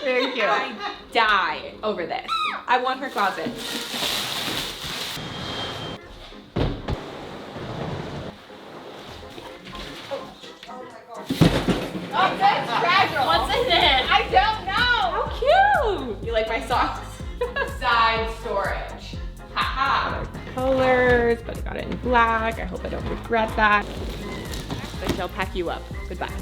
Very cute. I die over this. I want her closet. Oh, that's fragile. What's in it? I don't know. How cute. You like my socks? Side storage. Haha. Colors, but I got it in black. I hope I don't regret that. I shall pack you up. Goodbye.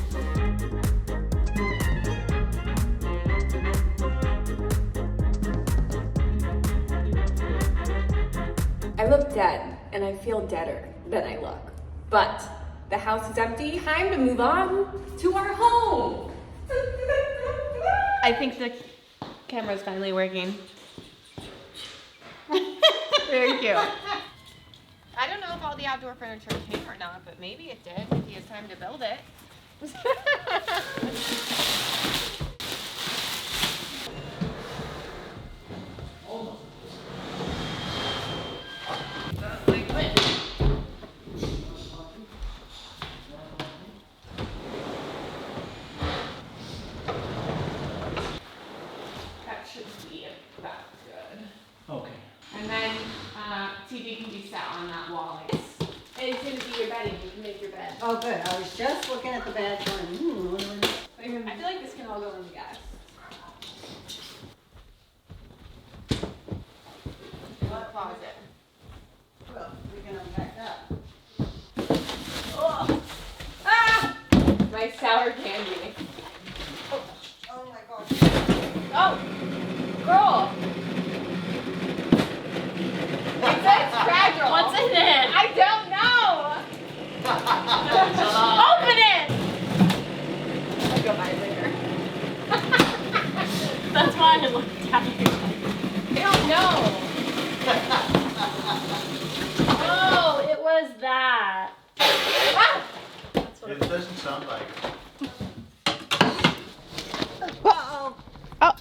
I look dead, and I feel deader than I look. But the house is empty. Time to move on to our home. I think the camera's finally working. Very cute. I don't know if all the outdoor furniture came or not, but maybe it did. He has time to build it. That should be about good. Okay. And then TV can be set on that wall. It's going to be your bedding. You can make your bed. Oh, good. I was just looking at the bed going, I feel like this can all go in the gas. What closet? well, we can unpack that. Oh. Ah! My sour candy. Oh my gosh. Oh! Girl! It says fragile. What's in it? I don't know! Open it! I'll go buy it later. That's why I looked at you. I don't know. Oh, it was that. Ah! It doesn't sound like it. Uh-oh. Oh.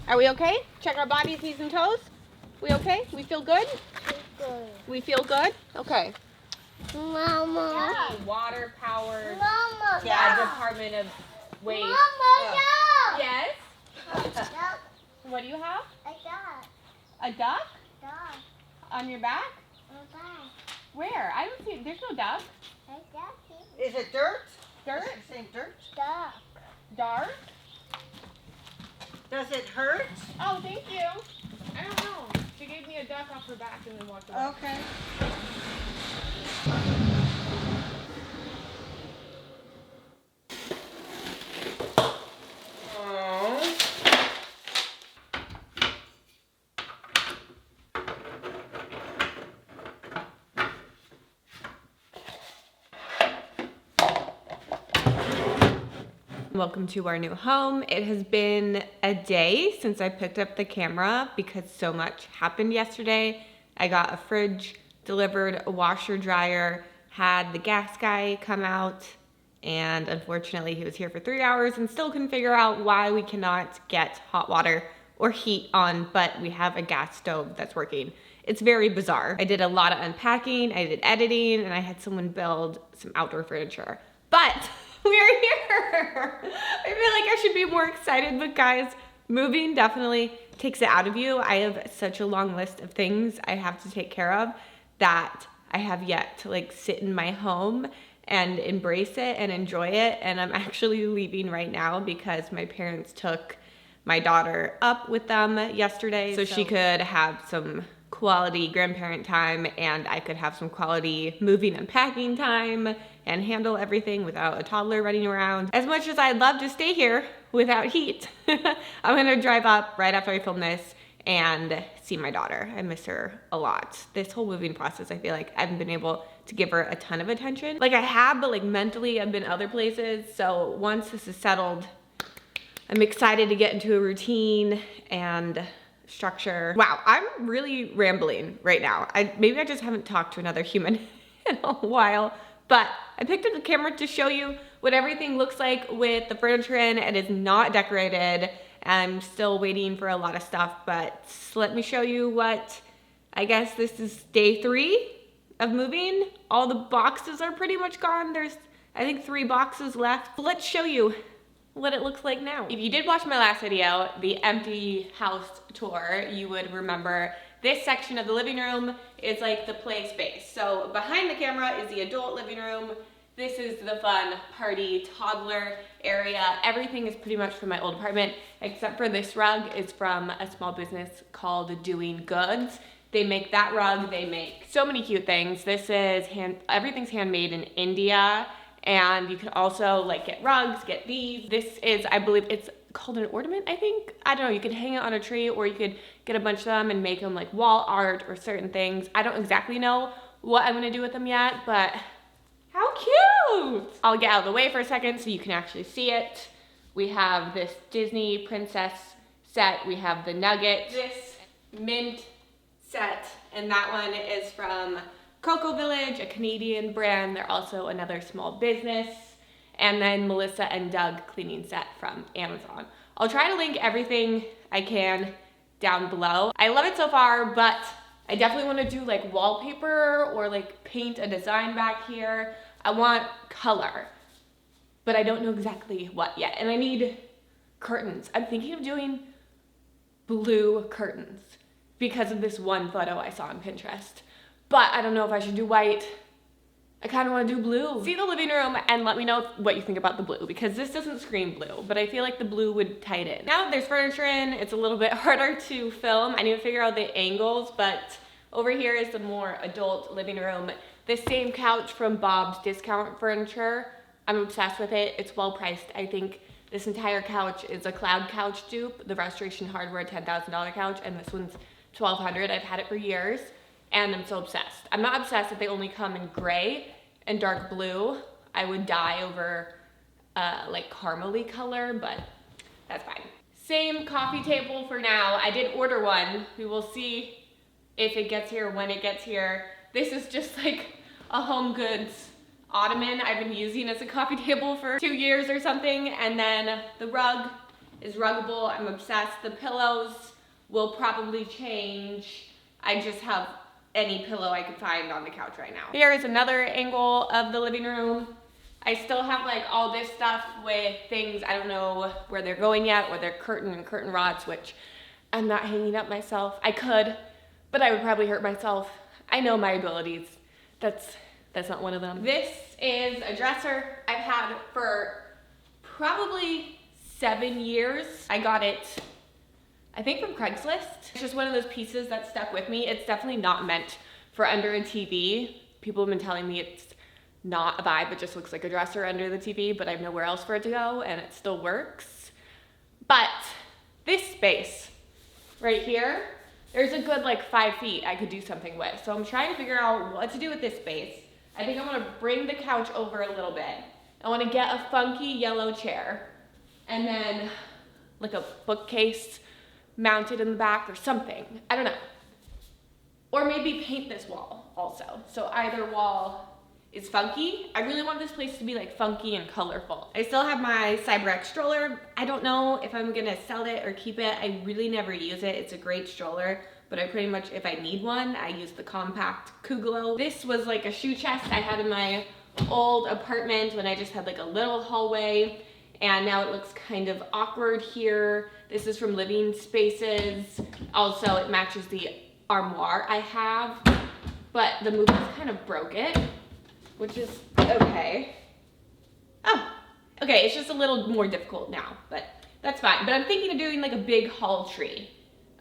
Are we okay? Check our bodies, knees, and toes. We okay? We feel good? Good. We feel good? Okay. Mama. Water powered. Mama. Yeah, Department of Waste. Mama, no. Yes. No. What do you have? I got. A duck Dog. on your back? Okay. Where? I don't see. There's no duck. I got it. Is it dirt? Dirt. Is it the same dirt? Dog. Dark. Does it hurt? Oh, thank you. I don't know. She gave me a duck off her back and then walked away. Okay. Welcome to our new home. It has been a day since I picked up the camera because so much happened yesterday. I got a fridge delivered, a washer dryer, had the gas guy come out, and unfortunately he was here for 3 hours and still couldn't figure out why we cannot get hot water or heat on, but we have a gas stove that's working. It's very bizarre. I did a lot of unpacking, I did editing, and I had someone build some outdoor furniture. But we are here. I feel like I should be more excited, but guys, moving definitely takes it out of you. I have such a long list of things I have to take care of that I have yet to like sit in my home and embrace it and enjoy it. And I'm actually leaving right now because my parents took my daughter up with them yesterday so she could have some quality grandparent time and I could have some quality moving and packing time and handle everything without a toddler running around. As much as I'd love to stay here without heat, I'm gonna drive up right after I film this and see my daughter. I miss her a lot. This whole moving process, I feel like I haven't been able to give her a ton of attention. Like I have, but like mentally I've been other places. So once this is settled, I'm excited to get into a routine and structure. Wow, I'm really rambling right now. Maybe I just haven't talked to another human in a while, but I picked up the camera to show you what everything looks like with the furniture in. It is not decorated. I'm still waiting for a lot of stuff, but let me show you what, I guess this is day 3 of moving. All the boxes are pretty much gone. There's, I think, 3 boxes left. Let's show you what it looks like now. If you did watch my last video, the empty house tour, you would remember this section of the living room is like the play space. So behind the camera is the adult living room. This is the fun party toddler area. Everything is pretty much from my old apartment, except for this rug is from a small business called Doing Goods. They make that rug, they make so many cute things. This is everything's handmade in India, and you can also like get rugs, get these. This is, I believe it's called an ornament, I think. I don't know, you could hang it on a tree, or you could get a bunch of them and make them like wall art or certain things. I don't exactly know what I'm gonna do with them yet, but how cute! I'll get out of the way for a second so you can actually see it. We have this Disney princess set. We have the nugget, this mint set, and that one is from Cocoa Village, a Canadian brand. They're also another small business. And then Melissa and Doug cleaning set from Amazon. I'll try to link everything I can down below. I love it so far, but I definitely want to do like wallpaper or like paint a design back here. I want color, but I don't know exactly what yet. And I need curtains. I'm thinking of doing blue curtains because of this one photo I saw on Pinterest. But I don't know if I should do white. I kind of want to do blue. See the living room and let me know what you think about the blue, because this doesn't scream blue, but I feel like the blue would tie it in. Now that there's furniture in, it's a little bit harder to film. I need to figure out the angles, but over here is the more adult living room. This same couch from Bob's Discount Furniture. I'm obsessed with it. It's well priced. I think this entire couch is a Cloud Couch dupe, the Restoration Hardware $10,000 couch, and this one's $1,200. I've had it for years, and I'm so obsessed. I'm not obsessed that they only come in gray and dark blue. I would die over like caramely color, but that's fine. Same coffee table for now. I did order one. We will see if it gets here, when it gets here. This is just like a Home Goods ottoman I've been using as a coffee table for 2 years or something. And then the rug is ruggable. I'm obsessed. The pillows will probably change. I just have any pillow I could find on the couch right now. Here is another angle of the living room. I still have like all this stuff with things, I don't know where they're going yet, or they're curtain rods, which I'm not hanging up myself. I could, but I would probably hurt myself. I know my abilities. That's not one of them. This is a dresser I've had for probably 7 years. I got it, I think, from Craigslist. It's just one of those pieces that stuck with me. It's definitely not meant for under a TV. People have been telling me it's not a vibe, it just looks like a dresser under the TV, but I have nowhere else for it to go, and it still works. But this space right here, there's a good like 5 feet I could do something with. So I'm trying to figure out what to do with this space. I think I'm gonna bring the couch over a little bit. I wanna get a funky yellow chair, and then like a bookcase mounted in the back or something. I don't know. Or maybe paint this wall also. So either wall is funky. I really want this place to be like funky and colorful. I still have my Cyberx stroller. I don't know if I'm gonna sell it or keep it. I really never use it. It's a great stroller, but I pretty much, if I need one, I use the compact Kuglo. This was like a shoe chest I had in my old apartment when I just had like a little hallway, and now it looks kind of awkward here. This is from Living Spaces. Also, it matches the armoire I have, but the movers kind of broke it, which is okay. Oh, okay, it's just a little more difficult now, but that's fine. But I'm thinking of doing like a big hall tree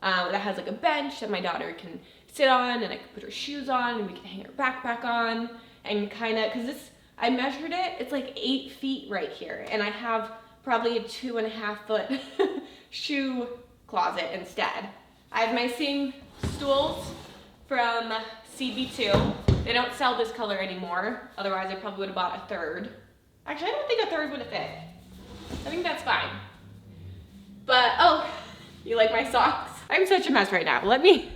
that has like a bench that my daughter can sit on, and I can put her shoes on, and we can hang her backpack on, and kind of, cause this, I measured it, it's like 8 feet right here, and I have probably a 2.5 foot shoe closet instead. I have my same stools from CB2. They don't sell this color anymore. Otherwise, I probably would have bought a third. Actually, I don't think a third would have fit. I think that's fine. But, oh, you like my socks? I'm such a mess right now. Let me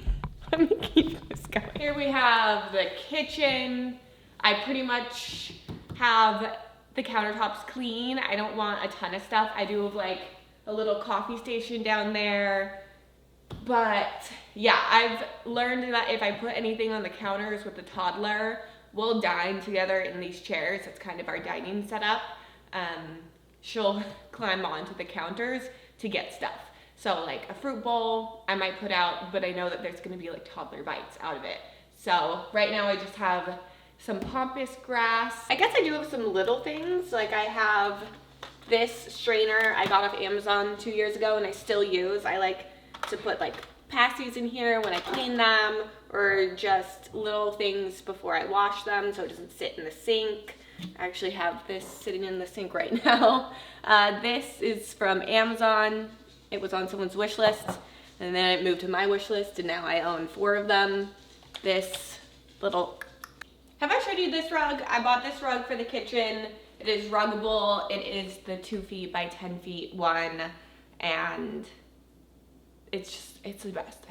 keep this going. Here we have the kitchen. I pretty much have the countertops clean. I don't want a ton of stuff. I do have like a little coffee station down there. But yeah, I've learned that if I put anything on the counters with the toddler, we'll dine together in these chairs. It's kind of our dining setup. she'll climb onto the counters to get stuff. So like a fruit bowl I might put out, but I know that there's gonna be like toddler bites out of it. So right now I just have some pampas grass. I guess I do have some little things. Like I have this strainer I got off Amazon 2 years ago and I still use. I like to put like pasties in here when I clean them, or just little things before I wash them so it doesn't sit in the sink. I actually have this sitting in the sink right now. This is from Amazon. It was on someone's wish list and then it moved to my wish list and now I own 4 of them. This little, have I showed you this rug? I bought this rug for the kitchen. It is ruggable. It is the 2 feet by 10 feet one, and it's the best.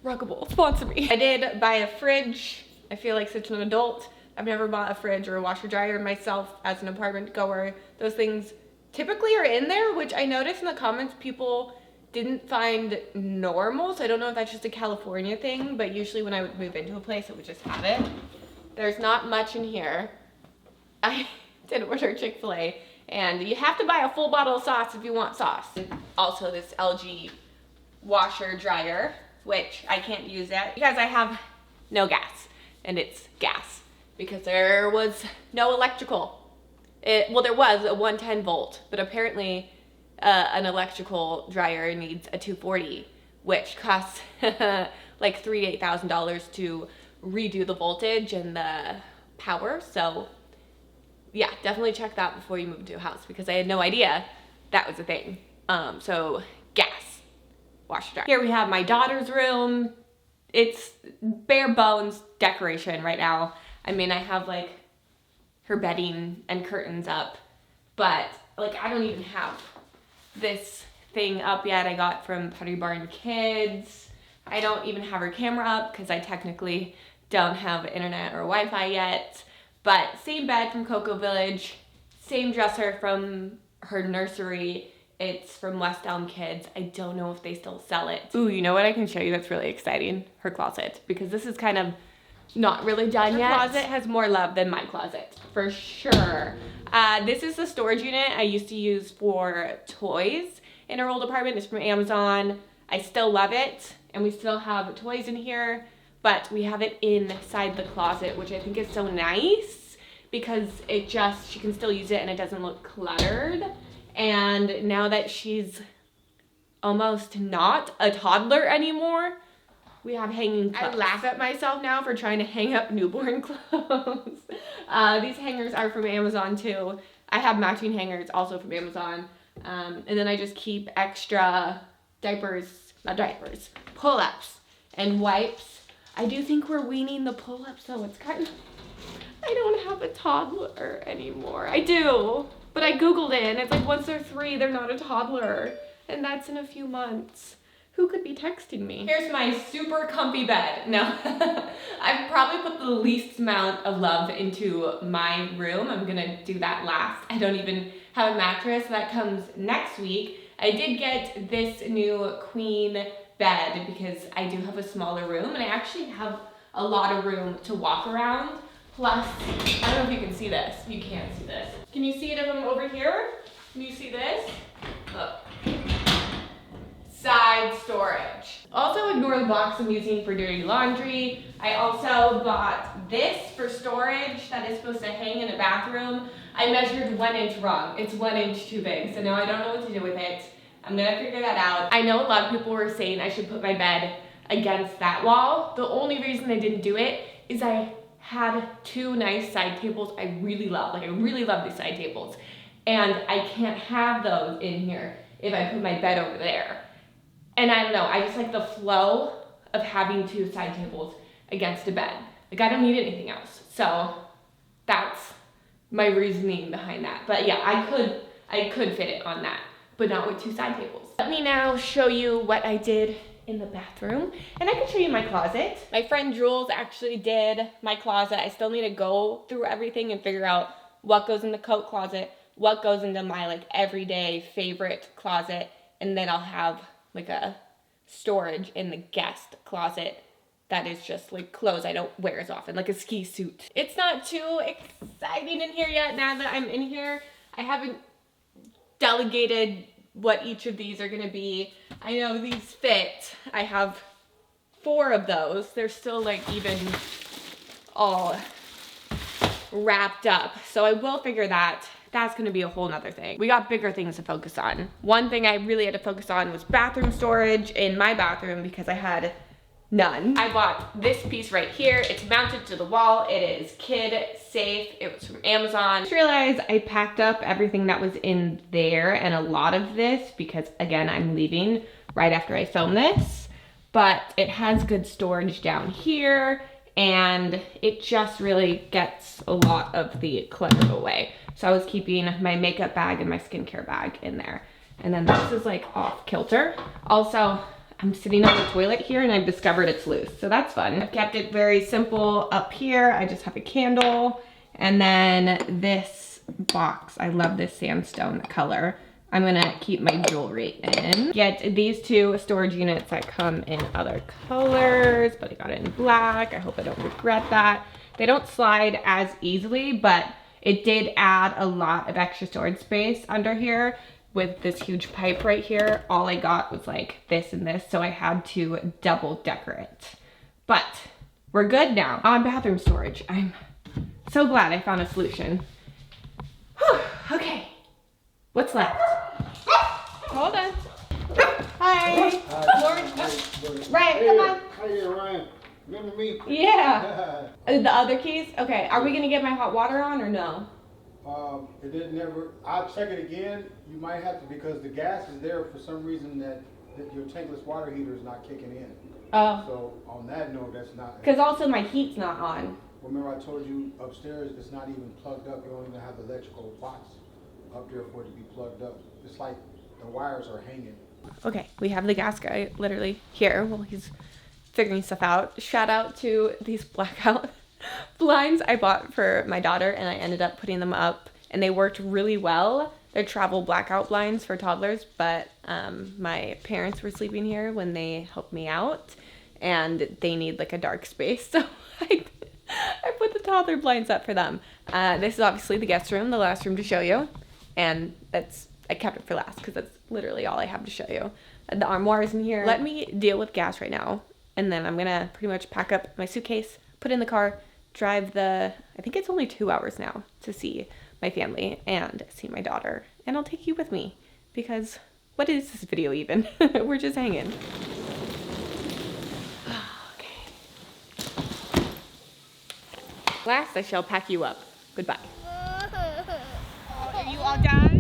Ruggable, sponsor me. I did buy a fridge. I feel like such an adult. I've never bought a fridge or a washer dryer myself as an apartment goer. Those things typically are in there, which I noticed in the comments people didn't find normal. So I don't know if that's just a California thing, but usually when I would move into a place, I would just have it. There's not much in here. I did order Chick-fil-A, and you have to buy a full bottle of sauce if you want sauce. Also this LG washer dryer, which I can't use yet because I have no gas, and it's gas because there was no electrical. Well, there was a 110 volt, but apparently an electrical dryer needs a 240, which costs like $3,000 to $8,000 to redo the voltage and the power. So yeah, definitely check that before you move into a house because I had no idea that was a thing. So gas, washer dryer. Here we have my daughter's room. It's bare bones decoration right now. I mean, I have like her bedding and curtains up, but like I don't even have this thing up yet I got from Putty Barn Kids. I don't even have her camera up because I technically don't have internet or Wi-Fi yet. But same bed from Cocoa Village, same dresser from her nursery. It's from West Elm Kids. I don't know if they still sell it. Ooh, you know what I can show you that's really exciting? Her closet, because this is kind of not really done yet. Her closet has more love than my closet, for sure. This is the storage unit I used to use for toys in our old apartment. It's from Amazon. I still love it, and we still have toys in here, but we have it inside the closet, which I think is so nice because she can still use it and it doesn't look cluttered. And now that she's almost not a toddler anymore, we have hanging clothes. I laugh at myself now for trying to hang up newborn clothes. These hangers are from Amazon too. I have matching hangers also from Amazon. And then I just keep extra pull-ups and wipes. I do think we're weaning the pull-ups though. It's kind of, I don't have a toddler anymore. I do, but I Googled it and it's like once they're 3, they're not a toddler. And that's in a few months. Who could be texting me? Here's my super comfy bed. No, I've probably put the least amount of love into my room. I'm gonna do that last. I don't even have a mattress. That comes next week. I did get this new queen bed because I do have a smaller room and I actually have a lot of room to walk around. Plus, I don't know if you can see this. You can't see this. Can you see it if I'm over here? Can you see this? Look. Side storage. Also ignore the box I'm using for dirty laundry. I also bought this for storage that is supposed to hang in a bathroom. I measured 1 inch wrong. It's 1 inch too big, so now I don't know what to do with it. I'm gonna figure that out. I know a lot of people were saying I should put my bed against that wall. The only reason I didn't do it is I had 2 nice side tables I really love. Like I really love these side tables. And I can't have those in here if I put my bed over there. And I don't know, I just like the flow of having 2 side tables against a bed. Like I don't need anything else. So that's my reasoning behind that. But yeah, I could fit it on that, but not with 2 side tables. Let me now show you what I did in the bathroom, and I can show you my closet. My friend Jules actually did my closet. I still need to go through everything and figure out what goes in the coat closet, what goes into my like everyday favorite closet, and then I'll have like a storage in the guest closet that is just like clothes I don't wear as often, like a ski suit. It's not too exciting in here yet. Now that I'm in here, I haven't delegated what each of these are gonna be. I know these fit. I have 4 of those. They're still like even all wrapped up. So I will figure that. That's gonna be a whole nother thing. We got bigger things to focus on. One thing I really had to focus on was bathroom storage in my bathroom because I had none. I bought this piece right here. It's mounted to the wall. It is kid safe. It was from Amazon. I just realized I packed up everything that was in there and a lot of this because again, I'm leaving right after I film this, but it has good storage down here and it just really gets a lot of the clutter away. So I was keeping my makeup bag and my skincare bag in there. And then this is like off kilter. Also, I'm sitting on the toilet here and I've discovered it's loose, so that's fun. I've kept it very simple up here. I just have a candle. And then this box, I love this sandstone color. I'm gonna keep my jewelry in. Get these 2 storage units that come in other colors, but I got it in black. I hope I don't regret that. They don't slide as easily, but it did add a lot of extra storage space under here. With this huge pipe right here, all I got was like this and this, so I had to double decorate. But we're good now on bathroom storage. I'm so glad I found a solution. Whew, okay, what's left? Hold on. Hi. Right, come on. How you around? Remember me? Yeah. The other keys? Okay, are we gonna get my hot water on or no? It didn't never. I'll check it again. You might have to because the gas is there for some reason that your tankless water heater is not kicking in. Oh. So on that note, that's not. Because also my heat's not on. Remember I told you upstairs it's not even plugged up. You don't even have the electrical box up there for it to be plugged up. It's like the wires are hanging. Okay, we have the gas guy literally here while he's figuring stuff out. Shout out to these blackout blinds I bought for my daughter and I ended up putting them up and they worked really well. They're travel blackout blinds for toddlers, but my parents were sleeping here when they helped me out and they need like a dark space. So I put the toddler blinds up for them. This is obviously the guest room, the last room to show you. And I kept it for last because that's literally all I have to show you. The armoire is in here. Let me deal with gas right now. And then I'm gonna pretty much pack up my suitcase, put it in the car, drive I think it's only 2 hours now to see my family and see my daughter. And I'll take you with me because what is this video even? We're just hanging. Okay. Last, I shall pack you up. Goodbye. Are you all done?